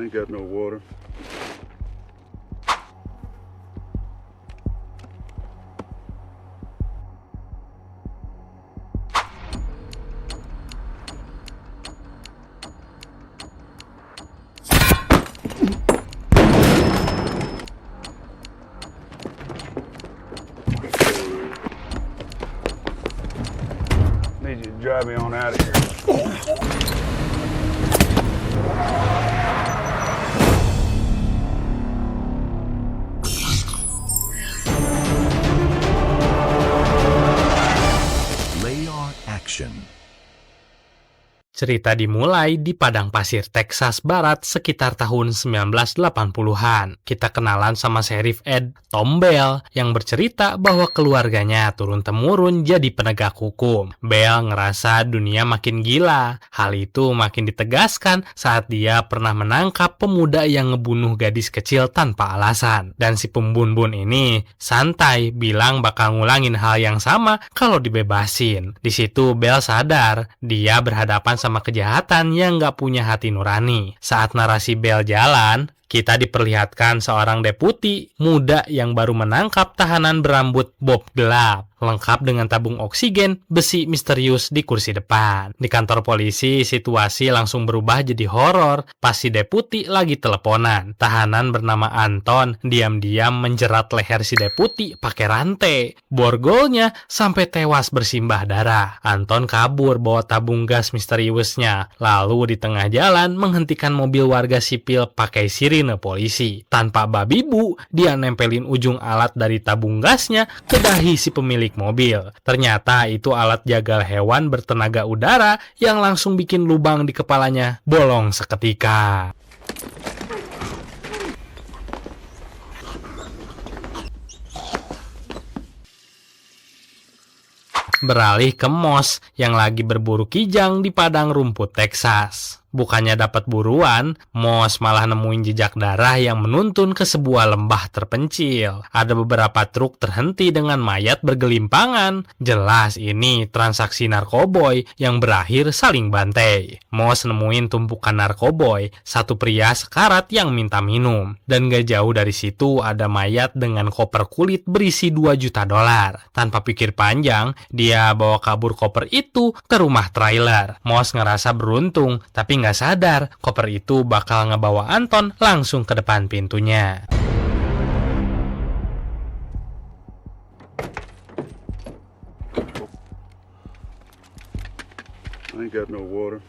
ain't got no water. Need you to drive me on out of here. Layar Action. Cerita dimulai di padang pasir Texas Barat sekitar tahun 1980-an. Kita kenalan sama Sheriff Ed Tom Bell yang bercerita bahwa keluarganya turun-temurun jadi penegak hukum. Bell ngerasa dunia makin gila. Hal itu makin ditegaskan saat dia pernah menangkap pemuda yang ngebunuh gadis kecil tanpa alasan. Dan si pembun-bun ini santai bilang bakal ngulangin hal yang sama kalau dibebasin. Di situ Bell sadar dia berhadapan sama kejahatan yang gak punya hati nurani. Saat narasi Bell jalan, kita diperlihatkan seorang deputi muda yang baru menangkap tahanan berambut bob gelap, lengkap dengan tabung oksigen besi misterius di kursi depan. Di kantor polisi, situasi langsung berubah jadi horor pas si deputi lagi teleponan. Tahanan bernama Anton diam-diam menjerat leher si deputi pakai rantai. Borgolnya sampai tewas bersimbah darah. Anton kabur bawa tabung gas misteriusnya, lalu di tengah jalan menghentikan mobil warga sipil pakai sirine polisi. Tanpa babi bu, dia nempelin ujung alat dari tabung gasnya ke dahi si pemilik mobil. Ternyata itu alat jagal hewan bertenaga udara yang langsung bikin lubang di kepalanya bolong seketika. Beralih ke Moss yang lagi berburu kijang di padang rumput Texas. Bukannya dapat buruan, Moss malah nemuin jejak darah yang menuntun ke sebuah lembah terpencil. Ada beberapa truk terhenti dengan mayat bergelimpangan. Jelas ini transaksi narkoboy yang berakhir saling bantai. Moss nemuin tumpukan narkoboy, satu pria sekarat yang minta minum. Dan gak jauh dari situ ada mayat dengan koper kulit berisi $2 juta. Tanpa pikir panjang, dia bawa kabur koper itu ke rumah trailer. Moss ngerasa beruntung, tapi nggak sadar koper itu bakal ngebawa Anton langsung ke depan pintunya. I ain't got no water.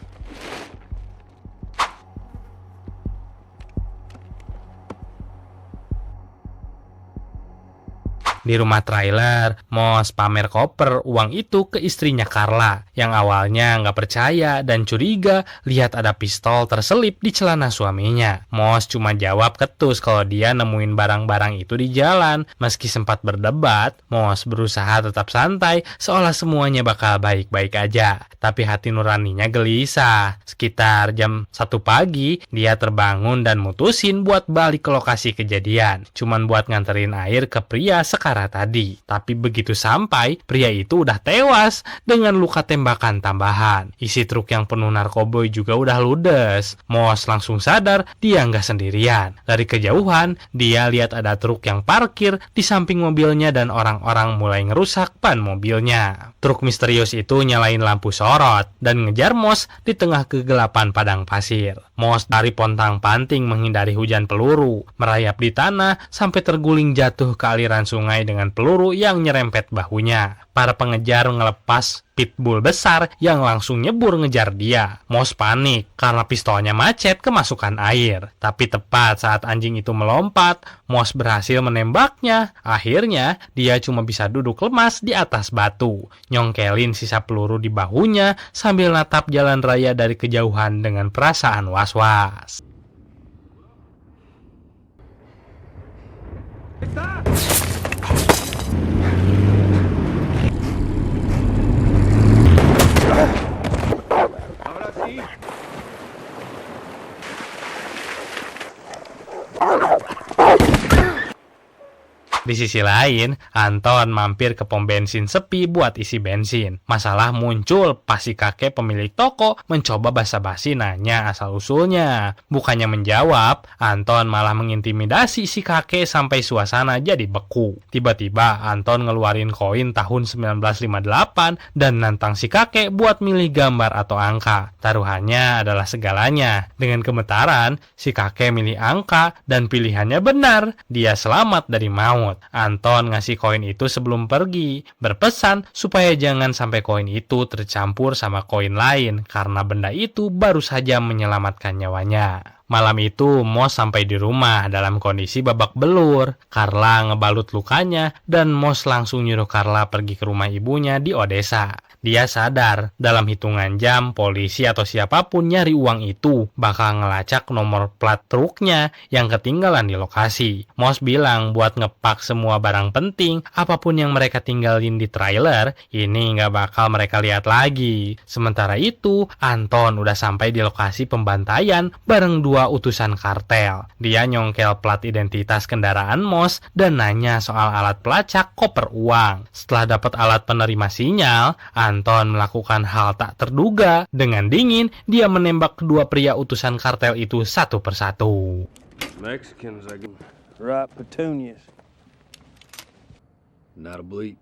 Di rumah trailer, Moss pamer koper uang itu ke istrinya Carla, yang awalnya nggak percaya dan curiga lihat ada pistol terselip di celana suaminya. Moss cuma jawab ketus kalau dia nemuin barang-barang itu di jalan. Meski sempat berdebat, Moss berusaha tetap santai seolah semuanya bakal baik-baik aja. Tapi hati nuraninya gelisah. Sekitar jam 1 pagi, dia terbangun dan mutusin buat balik ke lokasi kejadian. Cuman buat nganterin air ke pria sekarat tadi. Tapi begitu sampai, pria itu udah tewas dengan luka tembakan tambahan. Isi truk yang penuh narkoboy juga udah ludes. Moss langsung sadar dia nggak sendirian. Dari kejauhan, dia lihat ada truk yang parkir di samping mobilnya dan orang-orang mulai ngerusak ban mobilnya. Truk misterius itu nyalain lampu sorot dan ngejar Moss di tengah kegelapan padang pasir. Moss dari pontang-panting menghindari hujan peluru, merayap di tanah sampai terguling jatuh ke aliran sungai dengan peluru yang nyerempet bahunya. Para pengejar ngelepas pitbull besar yang langsung nyebur ngejar dia. Moss panik karena pistolnya macet kemasukan air. Tapi tepat saat anjing itu melompat, Moss berhasil menembaknya. Akhirnya, dia cuma bisa duduk lemas di atas batu, nyongkelin sisa peluru di bahunya sambil natap jalan raya dari kejauhan dengan perasaan was-was. Di sisi lain, Anton mampir ke pom bensin sepi buat isi bensin. Masalah muncul pas si kakek pemilik toko mencoba basa-basi nanya asal-usulnya. Bukannya menjawab, Anton malah mengintimidasi si kakek sampai suasana jadi beku. Tiba-tiba Anton ngeluarin koin tahun 1958 dan nantang si kakek buat milih gambar atau angka. Taruhannya adalah segalanya. Dengan gemetaran, si kakek milih angka dan pilihannya benar. Dia selamat dari maut. Anton ngasih koin itu sebelum pergi, berpesan supaya jangan sampai koin itu tercampur sama koin lain karena benda itu baru saja menyelamatkan nyawanya. Malam itu, Moss sampai di rumah dalam kondisi babak belur. Carla ngebalut lukanya dan Moss langsung nyuruh Carla pergi ke rumah ibunya di Odessa. Dia sadar, dalam hitungan jam, polisi atau siapapun nyari uang itu bakal ngelacak nomor plat truknya yang ketinggalan di lokasi. Moss bilang buat ngepak semua barang penting, apapun yang mereka tinggalin di trailer, ini nggak bakal mereka lihat lagi. Sementara itu, Anton udah sampai di lokasi pembantaian bareng dua utusan kartel. Dia nyongkel plat identitas kendaraan Moss dan nanya soal alat pelacak koper uang. Setelah dapat alat penerima sinyal, Anton melakukan hal tak terduga. Dengan dingin, dia menembak kedua pria utusan kartel itu satu persatu. Mexicans, I guess. Right, petunias. Not a bleep.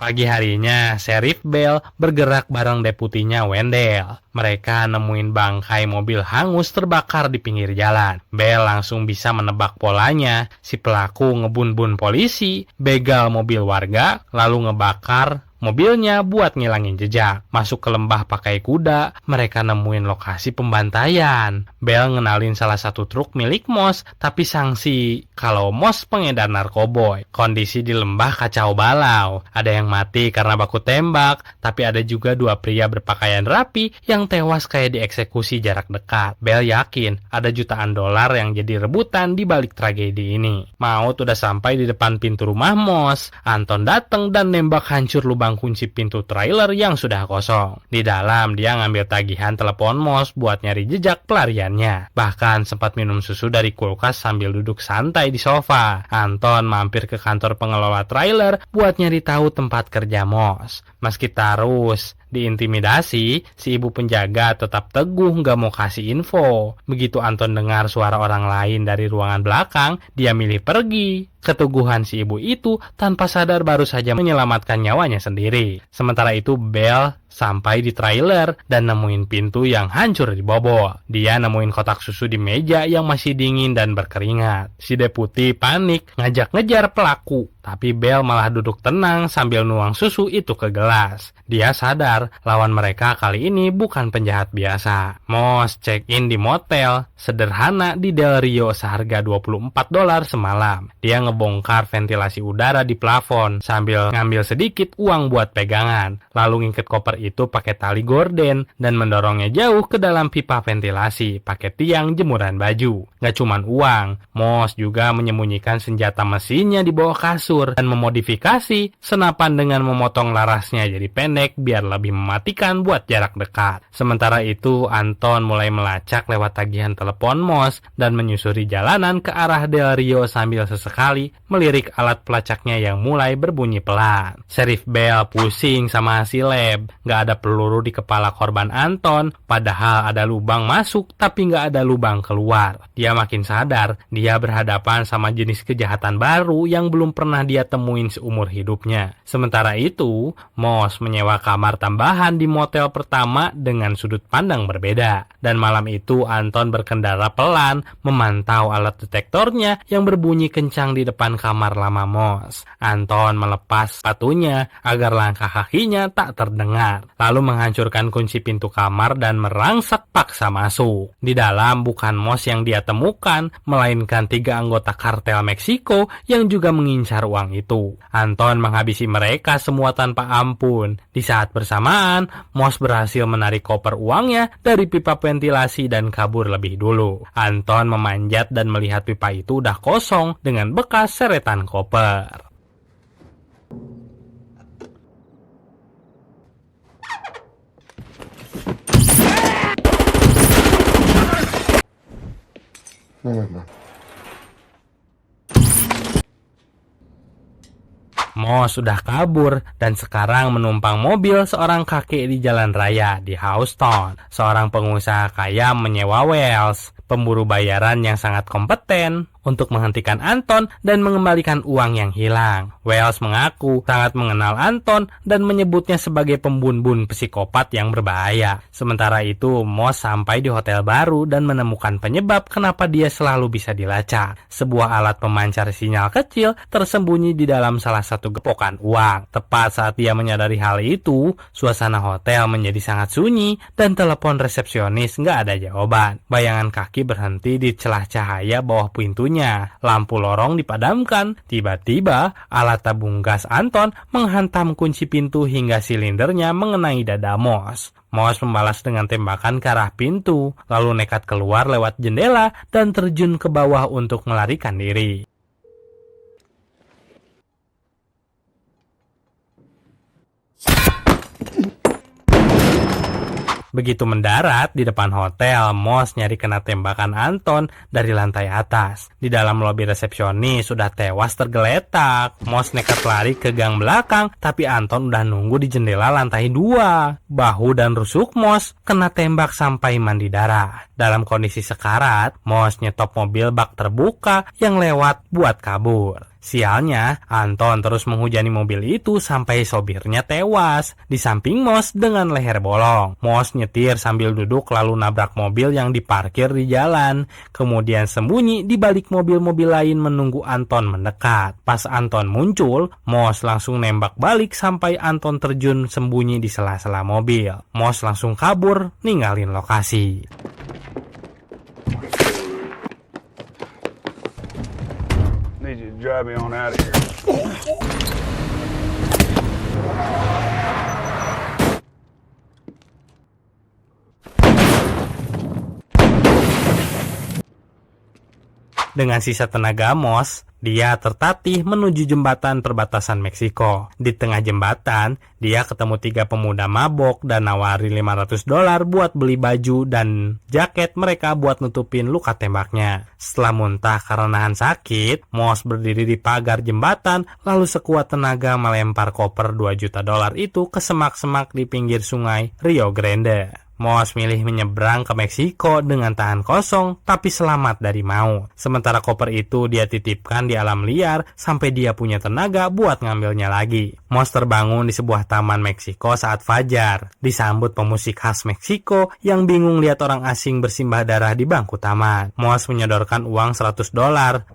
Pagi harinya, Sheriff Bell bergerak bareng deputinya Wendell. Mereka nemuin bangkai mobil hangus terbakar di pinggir jalan. Bell langsung bisa menebak polanya. Si pelaku ngebun-bun polisi, begal mobil warga, lalu ngebakar mobilnya buat ngilangin jejak. Masuk ke lembah pakai kuda, mereka nemuin lokasi pembantaian. Bell ngenalin salah satu truk milik Moss, tapi sangsi kalau Moss pengedar narkoboy. Kondisi di lembah kacau balau. Ada yang mati karena baku tembak, tapi ada juga dua pria berpakaian rapi yang tewas kayak dieksekusi jarak dekat. Bell yakin ada jutaan dolar yang jadi rebutan di balik tragedi ini. Maut udah sampai di depan pintu rumah Moss. Anton datang dan nembak hancur lubang kunci pintu trailer yang sudah kosong. Di dalam dia ngambil tagihan telepon Moss buat nyari jejak pelariannya. Bahkan sempat minum susu dari kulkas sambil duduk santai di sofa. Anton mampir ke kantor pengelola trailer buat nyari tahu tempat kerja Moss. Meski terus diintimidasi, si ibu penjaga tetap teguh nggak mau kasih info. Begitu Anton dengar suara orang lain dari ruangan belakang, dia milih pergi. Keteguhan si ibu itu tanpa sadar baru saja menyelamatkan nyawanya sendiri. Sementara itu Bell sampai di trailer dan nemuin pintu yang hancur dibobol. Dia nemuin kotak susu di meja yang masih dingin dan berkeringat. Si deputi panik ngajak ngejar pelaku, tapi Bell malah duduk tenang sambil nuang susu itu ke gelas. Dia sadar lawan mereka kali ini bukan penjahat biasa. Moss check-in di motel sederhana di Del Rio seharga $24 semalam. Dia ngebongkar ventilasi udara di plafon sambil ngambil sedikit uang buat pegangan, lalu ngiket koper itu pakai tali gorden dan mendorongnya jauh ke dalam pipa ventilasi pakai tiang jemuran baju. Gak cuman uang, Moss juga menyembunyikan senjata mesinnya di bawah kasur dan memodifikasi senapan dengan memotong larasnya jadi pendek biar lebih mematikan buat jarak dekat. Sementara itu Anton mulai melacak lewat tagihan telepon Moss dan menyusuri jalanan ke arah Del Rio sambil sesekali melirik alat pelacaknya yang mulai berbunyi pelan. Sheriff Bell pusing sama hasil lab. Gak ada peluru di kepala korban Anton, padahal ada lubang masuk tapi gak ada lubang keluar. Dia makin sadar dia berhadapan sama jenis kejahatan baru yang belum pernah dia temuin seumur hidupnya. Sementara itu, Moss menyewa kamar tambahan di motel pertama dengan sudut pandang berbeda. Dan malam itu Anton berkendara pelan memantau alat detektornya yang berbunyi kencang di depan kamar lama Moss. Anton melepas sepatunya agar langkah kakinya tak terdengar, lalu menghancurkan kunci pintu kamar dan merangsek paksa masuk. Di dalam bukan Moss yang dia temukan, melainkan 3 anggota kartel Meksiko yang juga mengincar uang itu. Anton menghabisi mereka semua tanpa ampun. Di saat bersamaan, Moss berhasil menarik koper uangnya dari pipa ventilasi dan kabur lebih dulu. Anton memanjat dan melihat pipa itu udah kosong dengan bekas seretan koper. No, no, no. Moss sudah kabur dan sekarang menumpang mobil seorang kakek di jalan raya di Houston. Seorang pengusaha kaya menyewa Wells, pemburu bayaran yang sangat kompeten, untuk menghentikan Anton dan mengembalikan uang yang hilang. Wells mengaku sangat mengenal Anton dan menyebutnya sebagai pembunuh psikopat yang berbahaya. Sementara itu, Moss sampai di hotel baru dan menemukan penyebab kenapa dia selalu bisa dilacak. Sebuah alat pemancar sinyal kecil tersembunyi di dalam salah satu gepokan uang. Tepat saat dia menyadari hal itu, suasana hotel menjadi sangat sunyi dan telepon resepsionis nggak ada jawaban. Bayangan kaki berhenti di celah cahaya bawah pintunya. Lampu lorong dipadamkan. Tiba-tiba, alat tabung gas Anton menghantam kunci pintu hingga silindernya mengenai dada Moss. Moss membalas dengan tembakan ke arah pintu, lalu nekat keluar lewat jendela dan terjun ke bawah untuk melarikan diri. Begitu mendarat di depan hotel, Moss nyari kena tembakan Anton dari lantai atas. Di dalam lobi resepsionis sudah tewas tergeletak. Moss nekat lari ke gang belakang, tapi Anton udah nunggu di jendela lantai 2. Bahu dan rusuk Moss kena tembak sampai mandi darah. Dalam kondisi sekarat, Moss nyetop mobil bak terbuka yang lewat buat kabur. Sialnya, Anton terus menghujani mobil itu sampai sopirnya tewas di samping Moss dengan leher bolong. Moss nyetir sambil duduk lalu nabrak mobil yang diparkir di jalan. Kemudian sembunyi di balik mobil-mobil lain menunggu Anton mendekat. Pas Anton muncul, Moss langsung nembak balik sampai Anton terjun sembunyi di sela-sela mobil. Moss langsung kabur, ninggalin lokasi. Need you to drive me on out of here. Dengan sisa tenaga Moss, dia tertatih menuju jembatan perbatasan Meksiko. Di tengah jembatan, dia ketemu 3 pemuda mabok dan nawari $500 buat beli baju dan jaket mereka buat nutupin luka tembaknya. Setelah muntah karena nahan sakit, Moss berdiri di pagar jembatan lalu sekuat tenaga melempar koper $2 juta itu ke semak-semak di pinggir sungai Rio Grande. Moss milih menyeberang ke Meksiko dengan tangan kosong tapi selamat dari maut. Sementara koper itu dia titipkan di alam liar sampai dia punya tenaga buat ngambilnya lagi. Moss terbangun di sebuah taman Meksiko saat fajar. Disambut pemusik khas Meksiko yang bingung lihat orang asing bersimbah darah di bangku taman. Moss menyodorkan uang $100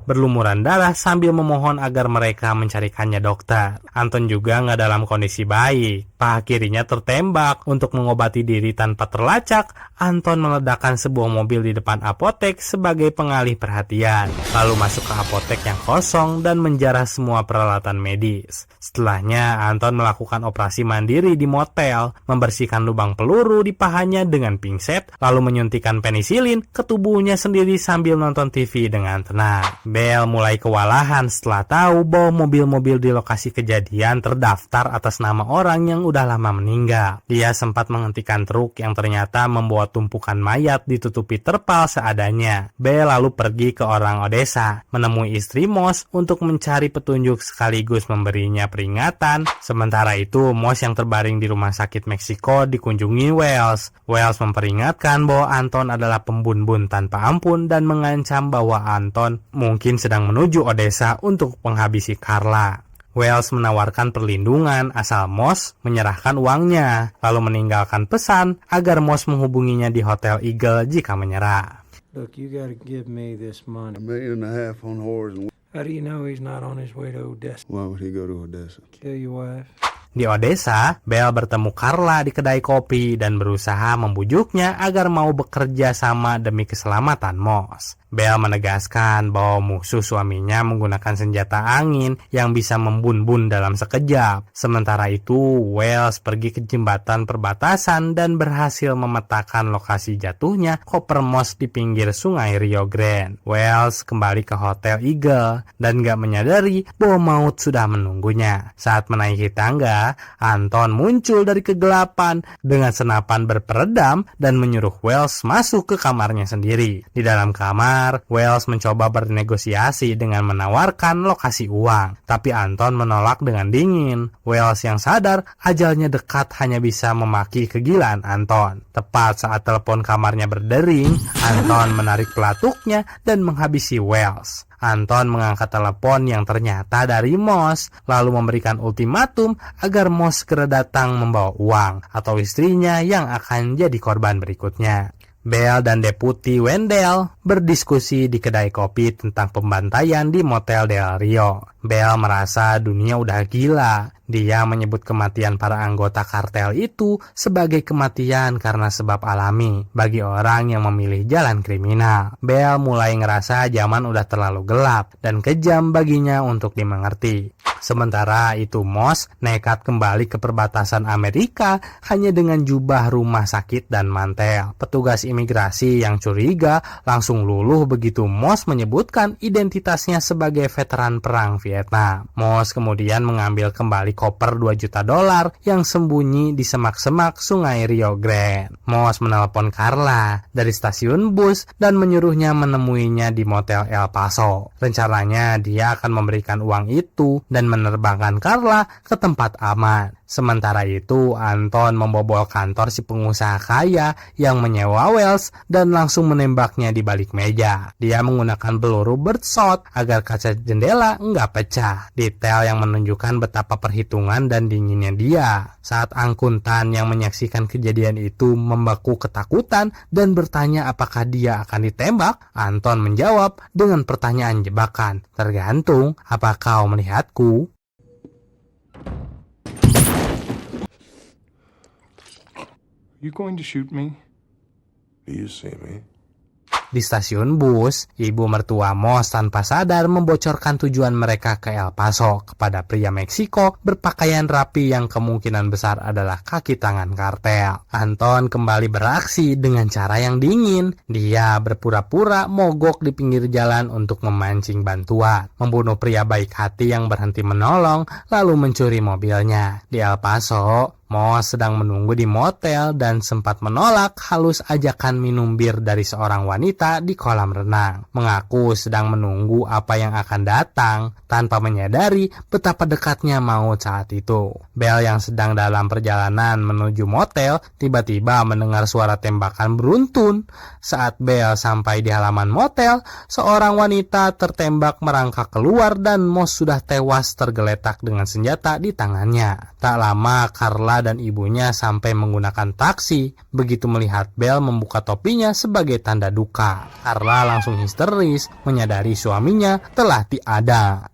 berlumuran darah sambil memohon agar mereka mencarikannya dokter. Anton juga nggak dalam kondisi baik. Paha kirinya tertembak. Untuk mengobati diri tanpa terlacak, Anton meledakkan sebuah mobil di depan apotek sebagai pengalih perhatian. Lalu masuk ke apotek yang kosong dan menjarah semua peralatan medis. Setelahnya, Anton melakukan operasi mandiri di motel, membersihkan lubang peluru di pahanya dengan pingset, lalu menyuntikkan penisilin ke tubuhnya sendiri sambil nonton TV dengan tenang. Bell mulai kewalahan setelah tahu bahwa mobil-mobil di lokasi kejadian terdaftar atas nama orang yang udah lama meninggal. Dia sempat menghentikan truk yang ternyata membawa tumpukan mayat ditutupi terpal seadanya. Bell lalu pergi ke orang Odessa, menemui istri Moss untuk mencari petunjuk sekaligus memberinya peringatan. Sementara itu, Moss yang terbaring di rumah sakit Meksiko dikunjungi Wells. Wells memperingatkan bahwa Anton adalah pembunuh tanpa ampun dan mengancam bahwa Anton mungkin sedang menuju Odessa untuk menghabisi Carla. Wells menawarkan perlindungan asal Moss menyerahkan uangnya, lalu meninggalkan pesan agar Moss menghubunginya di Hotel Eagle jika menyerah. Look, you gotta give me this money. $1.5 million on whores. How do you know he's not on his way to Odessa? Why would he go to Odessa? Kill your wife? Di Odessa, Bell bertemu Carla di kedai kopi dan berusaha membujuknya agar mau bekerja sama demi keselamatan Moss. Bell menegaskan bahwa musuh suaminya menggunakan senjata angin yang bisa membun-bun dalam sekejap. Sementara itu, Wells pergi ke jembatan perbatasan dan berhasil memetakan lokasi jatuhnya koper Moss di pinggir sungai Rio Grande. Wells kembali ke Hotel Eagle dan gak menyadari bahwa maut sudah menunggunya. Saat menaiki tangga, Tiba-tiba Anton muncul dari kegelapan dengan senapan berperedam dan menyuruh Wells masuk ke kamarnya sendiri. Di dalam kamar, Wells mencoba bernegosiasi dengan menawarkan lokasi uang, tapi Anton menolak dengan dingin. Wells yang sadar ajalnya dekat hanya bisa memaki kegilaan Anton. Tepat saat telepon kamarnya berdering, Anton menarik pelatuknya dan menghabisi Wells. Anton mengangkat telepon yang ternyata dari Moss, lalu memberikan ultimatum agar Moss segera datang membawa uang atau istrinya yang akan jadi korban berikutnya. Bell dan Deputi Wendell berdiskusi di kedai kopi tentang pembantaian di Motel Del Rio. Bell merasa dunia udah gila. Dia menyebut kematian para anggota kartel itu sebagai kematian karena sebab alami bagi orang yang memilih jalan kriminal. Bell mulai ngerasa zaman udah terlalu gelap dan kejam baginya untuk dimengerti. Sementara itu Moss nekat kembali ke perbatasan Amerika hanya dengan jubah rumah sakit dan mantel. Petugas imigrasi yang curiga langsung luluh begitu Moss menyebutkan identitasnya sebagai veteran perang Vietnam. Moss kemudian mengambil kembali koper $2 juta yang sembunyi di semak-semak sungai Rio Grande. Moss menelpon Carla dari stasiun bus dan menyuruhnya menemuinya di Motel El Paso. Rencananya dia akan memberikan uang itu dan menerbangkan Carla ke tempat aman. Sementara itu, Anton membobol kantor si pengusaha kaya yang menyewa Wells dan langsung menembaknya di balik meja. Dia menggunakan peluru birdshot agar kaca jendela nggak pecah. Detail yang menunjukkan betapa perhitungan dan dinginnya dia. Saat angkutan yang menyaksikan kejadian itu membeku ketakutan dan bertanya apakah dia akan ditembak, Anton menjawab dengan pertanyaan jebakan. Tergantung, apa kau melihatku? You going to shoot me? Do you see me? Di stasiun bus, ibu mertua Moss tanpa sadar membocorkan tujuan mereka ke El Paso kepada pria Meksiko berpakaian rapi yang kemungkinan besar adalah kaki tangan kartel. Anton kembali beraksi dengan cara yang dingin. Dia berpura-pura mogok di pinggir jalan untuk memancing bantuan, membunuh pria baik hati yang berhenti menolong, lalu mencuri mobilnya. Di El Paso, Moss sedang menunggu di motel dan sempat menolak halus ajakan minum bir dari seorang wanita di kolam renang. Mengaku sedang menunggu apa yang akan datang tanpa menyadari betapa dekatnya maut saat itu. Bell yang sedang dalam perjalanan menuju motel tiba-tiba mendengar suara tembakan beruntun. Saat Bell sampai di halaman motel, seorang wanita tertembak merangkak keluar dan Moss sudah tewas tergeletak dengan senjata di tangannya. Tak lama Carla dan ibunya sampai menggunakan taksi. Begitu melihat Bell membuka topinya sebagai tanda duka, Carla langsung histeris menyadari suaminya telah tiada.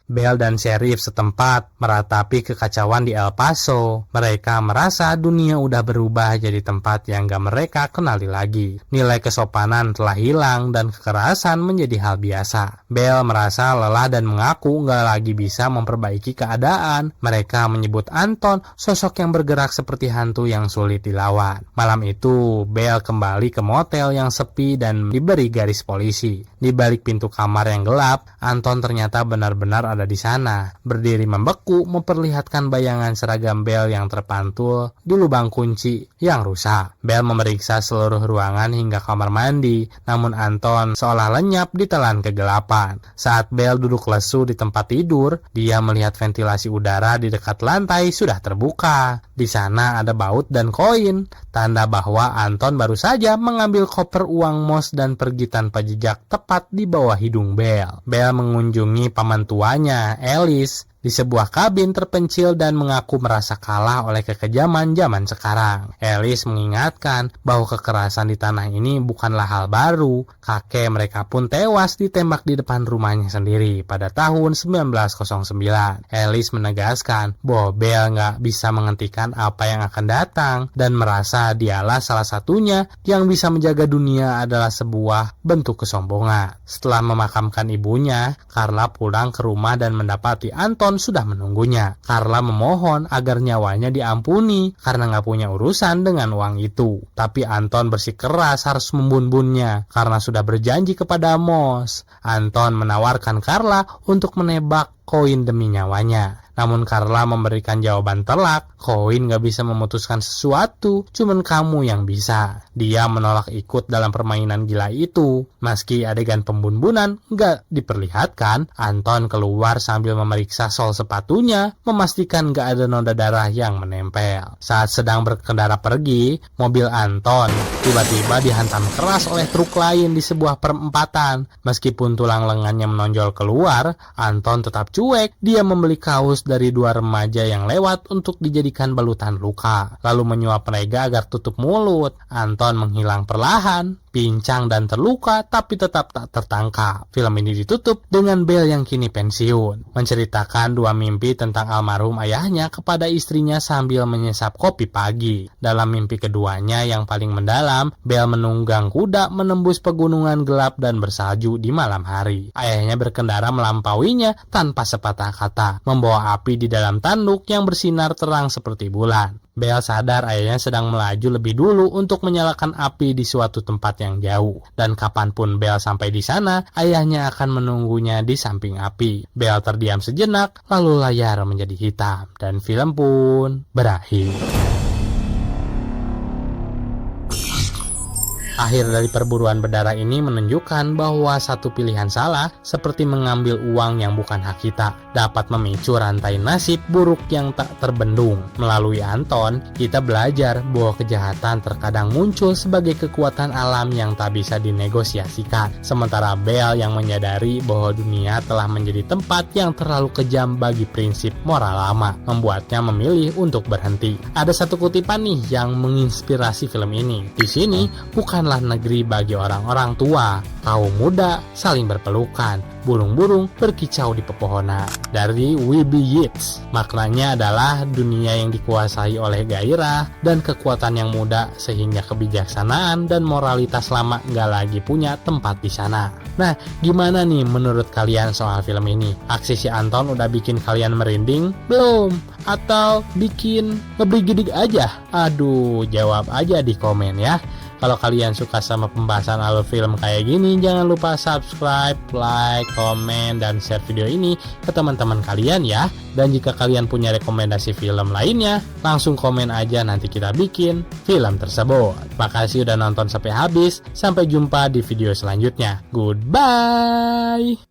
Bell dan sheriff setempat meratapi kekacauan di El Paso. Mereka merasa dunia udah berubah jadi tempat yang gak mereka kenali lagi. Nilai kesopanan telah hilang dan kekerasan menjadi hal biasa. Bell merasa lelah dan mengaku gak lagi bisa memperbaiki keadaan. Mereka menyebut Anton sosok yang bergerak seperti hantu yang sulit dilawan. Malam itu, Bell kembali ke motel yang sepi dan diberi garis polisi. Di balik pintu kamar yang gelap, Anton ternyata benar-benar ada di sana, berdiri membeku memperlihatkan bayangan seragam Bell yang terpantul di lubang kunci yang rusak. Bell memeriksa seluruh ruangan hingga kamar mandi, namun Anton seolah lenyap ditelan kegelapan. Saat Bell duduk lesu di tempat tidur, dia melihat ventilasi udara di dekat lantai sudah terbuka. Di sana ada baut dan koin, tanda bahwa Anton baru saja mengambil koper uang Moss dan pergi tanpa jejak tepat di bawah hidung Bell. Bell mengunjungi paman tuanya, Alice, di sebuah kabin terpencil dan mengaku merasa kalah oleh kekejaman zaman sekarang. Alice mengingatkan bahwa kekerasan di tanah ini bukanlah hal baru. Kakek mereka pun tewas ditembak di depan rumahnya sendiri pada tahun 1909. Alice menegaskan bahwa Bell nggak bisa menghentikan apa yang akan datang dan merasa dialah salah satunya yang bisa menjaga dunia adalah sebuah bentuk kesombongan. Setelah memakamkan ibunya, Carla pulang ke rumah dan mendapati Anton Anton sudah menunggunya. Carla memohon agar nyawanya diampuni karena nggak punya urusan dengan uang itu. Tapi Anton bersikeras harus membunbunnya karena sudah berjanji kepada Moss. Anton menawarkan Carla untuk menebak koin demi nyawanya. Namun Carla memberikan jawaban telak, koin gak bisa memutuskan sesuatu, cuman kamu yang bisa. Dia menolak ikut dalam permainan gila itu. Meski adegan pembunbunan gak diperlihatkan, Anton keluar sambil memeriksa sol sepatunya, memastikan gak ada noda darah yang menempel. Saat sedang berkendara pergi, mobil Anton tiba-tiba dihantam keras oleh truk lain di sebuah perempatan. Meskipun tulang lengannya menonjol keluar, Anton tetap cuek. Dia membeli kaos dari dua remaja yang lewat untuk dijadikan balutan luka, lalu menyuap mereka agar tutup mulut. Anton menghilang perlahan, pincang dan terluka, tapi tetap tak tertangkap. Film ini ditutup dengan Bell yang kini pensiun, menceritakan dua mimpi tentang almarhum ayahnya kepada istrinya sambil menyesap kopi pagi. Dalam mimpi keduanya yang paling mendalam, Bell menunggang kuda menembus pegunungan gelap dan bersalju di malam hari. Ayahnya berkendara melampauinya tanpa sepatah kata, membawa api di dalam tanduk yang bersinar terang seperti bulan. Bell sadar ayahnya sedang melaju lebih dulu untuk menyalakan api di suatu tempat yang jauh. Dan kapanpun Bell sampai di sana, ayahnya akan menunggunya di samping api. Bell terdiam sejenak, lalu layar menjadi hitam. Dan film pun berakhir. Akhir dari perburuan berdarah ini menunjukkan bahwa satu pilihan salah, seperti mengambil uang yang bukan hak kita, dapat memicu rantai nasib buruk yang tak terbendung. Melalui Anton, kita belajar bahwa kejahatan terkadang muncul sebagai kekuatan alam yang tak bisa dinegosiasikan. Sementara Bell yang menyadari bahwa dunia telah menjadi tempat yang terlalu kejam bagi prinsip moral lama, membuatnya memilih untuk berhenti. Ada satu kutipan nih yang menginspirasi film ini. Di sini bukanlah negeri bagi orang-orang tua, kaum muda saling berpelukan, burung-burung berkicau di pepohonan. Dari Wiebe Yeats, maknanya adalah dunia yang dikuasai oleh gairah dan kekuatan yang muda sehingga kebijaksanaan dan moralitas lama nggak lagi punya tempat di sana. Nah, gimana nih menurut kalian soal film ini? Aksi si Anton udah bikin kalian merinding? Belum? Atau bikin ngebrigidik aja? Aduh, jawab aja di komen ya. Kalau kalian suka sama pembahasan alur film kayak gini, jangan lupa subscribe, like, komen, dan share video ini ke teman-teman kalian ya. Dan jika kalian punya rekomendasi film lainnya, langsung komen aja, nanti kita bikin film tersebut. Makasih udah nonton sampai habis, sampai jumpa di video selanjutnya. Goodbye!